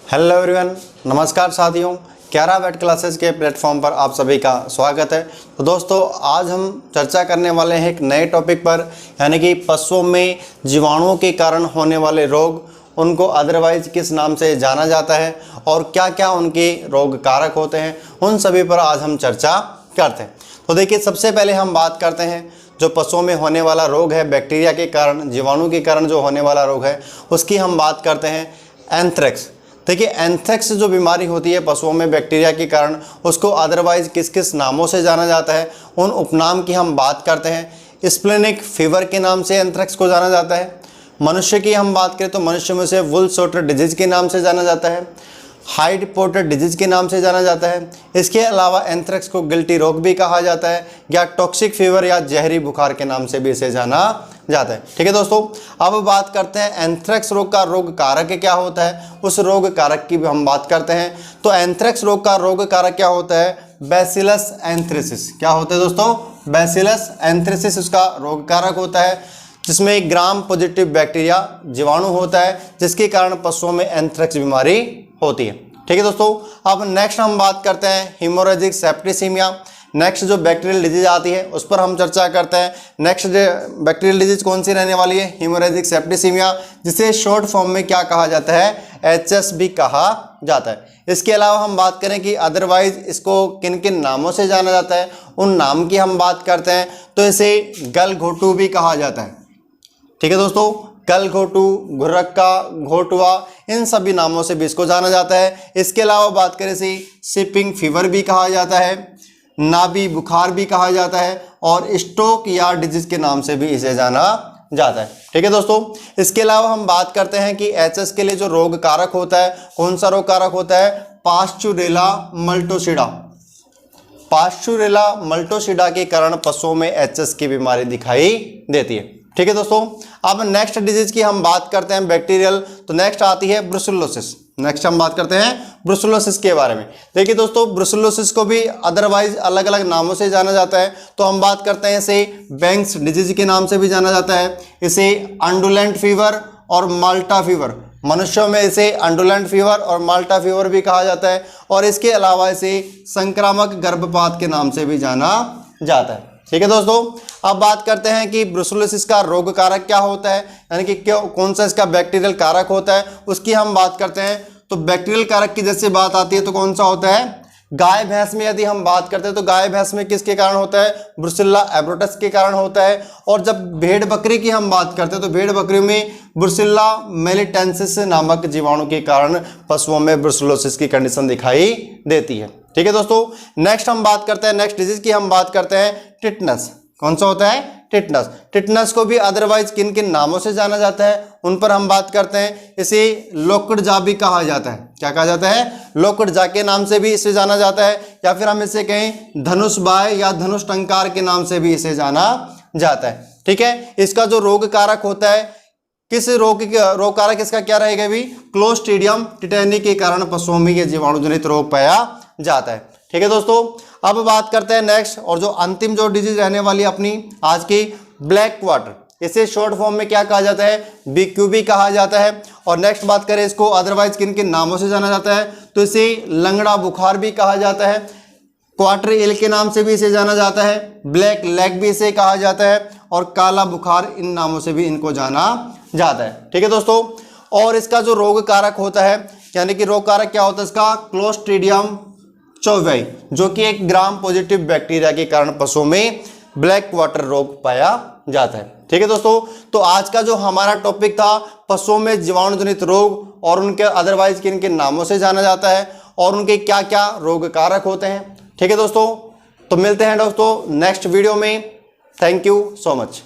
Hello everyone, नमस्कार साथियों। 11 weight classes के प्लेटफॉर्म पर आप सभी का स्वागत है। तो दोस्तों, आज हम चर्चा करने वाले हैं एक नए टॉपिक पर, यानी कि पशुओं में जीवाणुओं के कारण होने वाले रोग, उनको अदरवाइज किस नाम से जाना जाता है और क्या क्या उनके रोग कारक होते हैं, उन सभी पर आज हम चर्चा करते हैं। तो देखिए, सबसे पहले हम बात करते हैं जो पशुओं में होने वाला रोग है, बैक्टीरिया के कारण, जीवाणु के कारण जो होने वाला रोग है, उसकी हम बात करते हैं एंथ्रेक्स। देखिए, एंथ्रेक्स जो बीमारी होती है पशुओं में बैक्टीरिया के कारण, उसको अदरवाइज किस किस नामों से जाना जाता है, उन उपनाम की हम बात करते हैं। स्प्लेनिक फीवर के नाम से एंथ्रेक्स को जाना जाता है। मनुष्य की हम बात करें तो मनुष्य में से वुल सोटर डिजीज के नाम से जाना जाता है, हाइड पोर्टर डिजीज के नाम से जाना जाता है। इसके अलावा एंथ्रेक्स को गिल्टी रोग भी कहा जाता है, या टॉक्सिक फीवर या जहरी बुखार के नाम से भी इसे जाना जाता है। ठीक है दोस्तों, अब बात करते हैं एंथ्रेक्स रोग का रोग कारक क्या होता है, उस रोग कारक की भी हम बात करते हैं। तो एंथ्रेक्स रोग का रोग कारक क्या होता है? Bacillus anthracis. क्या होता है दोस्तों? बैसिलस एंथ्रेसिस उसका रोग कारक होता है, जिसमें एक ग्राम पॉजिटिव बैक्टीरिया जीवाणु होता है, जिसके कारण पशुओं में एंथ्रेक्स बीमारी होती है। ठीक है दोस्तों, अब नेक्स्ट हम बात करते हैं हीमोरेजिक सेप्टिसीमिया। नेक्स्ट जो बैक्टीरियल डिजीज आती है उस पर हम चर्चा करते हैं। नेक्स्ट बैक्टीरियल डिजीज कौन सी रहने वाली है? हीमोरेजिक सेप्टिसीमिया, जिसे शॉर्ट फॉर्म में क्या कहा जाता है? HS भी कहा जाता है। इसके अलावा हम बात करें कि अदरवाइज इसको किन किन नामों से जाना जाता है, उन नाम की हम बात करते हैं। तो इसे गलघोटू भी कहा जाता है। ठीक है दोस्तों, गलघोटू, घुर्रक्का, घोटुआ, इन सभी नामों से भी इसको जाना जाता है। इसके अलावा बात करें इसे शिपिंग फीवर भी कहा जाता है, नाभि बुखार भी कहा जाता है, और स्ट्रोक या डिजीज के नाम से भी इसे जाना जाता है। ठीक है दोस्तों, इसके अलावा हम बात करते हैं कि HS के लिए जो रोग कारक होता है, कौन सा रोग कारक होता है? Pasteurella multocida. पास्चुरेला मल्टोसिडा के कारण पशुओं में HS की बीमारी दिखाई देती है। ठीक है दोस्तों, अब नेक्स्ट डिजीज की हम बात करते हैं बैक्टीरियल। तो नेक्स्ट आती है ब्रुसेलोसिस। नेक्स्ट हम बात करते हैं ब्रुसेलोसिस के बारे में। देखिए दोस्तों, ब्रुसेलोसिस को भी अदरवाइज अलग अलग नामों से जाना जाता है। तो हम बात करते हैं इसे बैंक्स डिजीज के नाम से भी जाना जाता है, इसे अंडुलेंट फीवर और माल्टा फीवर। मनुष्यों में इसे अंडुलेंट फीवर और माल्टा फीवर भी कहा जाता है, और इसके अलावा इसे संक्रामक गर्भपात के नाम से भी जाना जाता है। ठीक है दोस्तों, अब बात करते हैं कि ब्रुसेलोसिस का रोग कारक क्या होता है, यानी कि कौन सा इसका बैक्टीरियल कारक होता है, उसकी हम बात करते हैं। तो बैक्टीरियल कारक की जैसे बात आती है तो कौन सा होता है? गाय भैंस में यदि हम बात करते हैं तो गाय भैंस में किसके कारण होता है? ब्रुसेल्ला एब्रोटस के कारण होता है। और जब भेड़ बकरी की हम बात करते हैं तो भेड़ बकरी में ब्रुसेल्ला मेलिटेंसिस नामक जीवाणु के कारण पशुओं में ब्रुसेलोसिस की कंडीशन दिखाई देती है। ठीक है दोस्तों, नेक्स्ट हम बात करते हैं, नेक्स्ट डिजीज की हम बात करते हैं टिटनस। कौन सा होता है? टिटनस। टिटनस को भी अदरवाइज किन किन नामों से जाना जाता है, उन पर हम बात करते हैं। इसे लोकड़जा भी कहा जाता है। क्या कहा जाता है? लोकड़जा के नाम से भी इसे जाना जाता है, या फिर हम इसे कहें धनुष बाय या धनुष टंकार के नाम से भी इसे जाना जाता है। ठीक है, इसका जो रोग कारक होता है, किस रोग कारक इसका क्या रहेगा भी? क्लोस्ट्रीडियम टिटेनी के कारण पशुओं में यह जीवाणु जनित रोग पाया जाता है। ठीक है दोस्तों, अब बात करते हैं नेक्स्ट, और जो अंतिम जो डिजीज रहने वाली अपनी आज की, ब्लैक क्वार्टर। इसे शॉर्ट फॉर्म में क्या कहा जाता है? BQB कहा जाता है। और नेक्स्ट बात करें इसको अदरवाइज किन किन नामों से जाना जाता है, तो इसे लंगड़ा बुखार भी कहा जाता है, क्वार्टर एल के नाम से भी इसे जाना जाता है, ब्लैक लेग भी इसे कहा जाता है, और काला बुखार, इन नामों से भी इनको जाना जाता है। ठीक है दोस्तों, और इसका जो रोग कारक होता है, यानी कि रोग कारक क्या होता है इसका? क्लोस्ट्रीडियम चौवाई, जो कि एक ग्राम पॉजिटिव बैक्टीरिया के कारण पशुओं में ब्लैक क्वार्टर रोग पाया जाता है। ठीक है दोस्तों, तो आज का जो हमारा टॉपिक था पशुओं में जीवाणु जनित रोग और उनके अदरवाइज किन किन नामों से जाना जाता है और उनके क्या क्या रोग कारक होते हैं। ठीक है दोस्तों, तो मिलते हैं दोस्तों नेक्स्ट वीडियो में। Thank you so much.